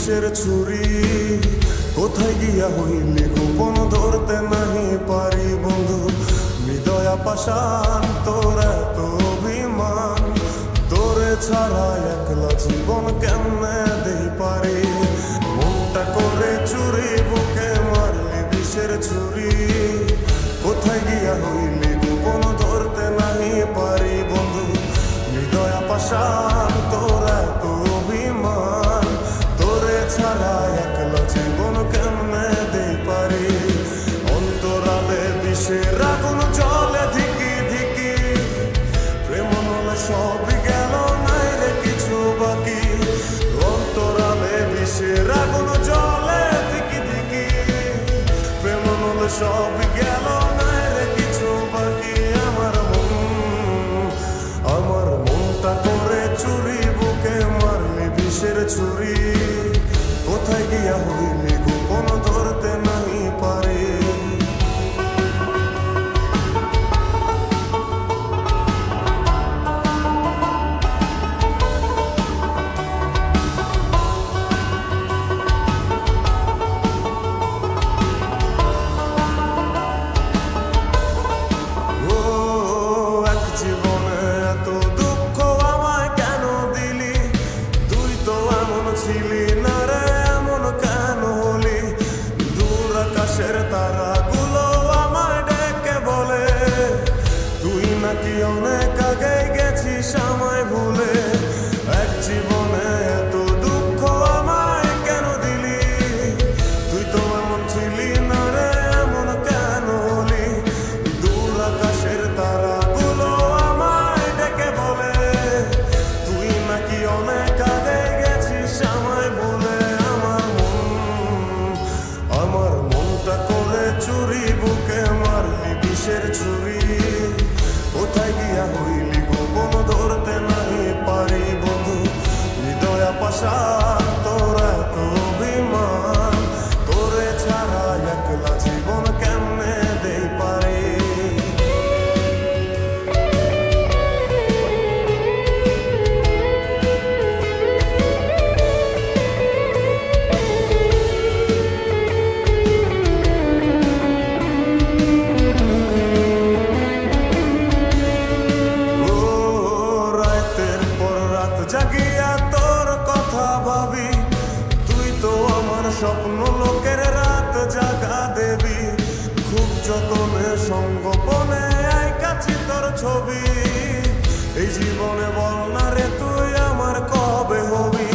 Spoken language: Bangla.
বিষের ছুরি কোথায় গিয়া হইলি গোপন ধরতে নাহি পারি বন্ধু হৃদয়া পাষাণ তোর এত অভিমান তোরে ছাড়া একলা জীবন কেমনে দেই পারি মনটা করে চুরি বুকে মারলি বিষের ছুরি কোথায় গিয়া হইলি গোপন ধরতে নাহি পারি বন্ধু হৃদয়া পাষাণ তোর এত অভিমান তোরে ছাড়া একলা জীবন কেমনে দেই পারি অন্তরালে বিষের আগুন জলে ধিকি ধিকি প্রেম নলে সব গেল নাই রে কিছু বাকি অন্তরালে বিষের আগুন জলে ধিকি ধিকি প্রেম নলে সব গেল নাই রে কিছু বাকি আমার মনটা করে চুরি বুকে মারলি বিষের ছুরি কোথায় গিয়া হইলি গোপন ধরতে নাহি পারি জীবনে এত দুঃখ আমায় কেন দিলি তুই তো এমন ছিলি না রে এমন কেন হলি দূর আকাশের তারাগুলো আমায় ডেকে বলে তুই নাকি অনেক আগে গেছিস আমায় ভুলে এক জীবনে এত দুঃখ আমায় কেন দিলি তুই তো এমন ছিলি না রে এমন কেন হলি দূর আকাশের তারা অনেক আগে গেছিস আমায় বলে আমার মনটা করে চুরি বুকে মারলি বিষের ছুরি কোথায় গিয়া হইলি গোপন ধরতে নাহি পারি বন্ধু হৃদয়া পাষাণ তোর এত অভিমান তোরে ছাড়া একলা জীবন কেমনে দেই পারি জাগিয়া তোর কথা ভাবি তুই তো আমার স্বপ্ন লোকের রাত জাগা দেবী খুব যতনে সঙ্গোপনে আইকাছি তোর ছবি এই জীবনে বল না রে তুই আমার কবে হবি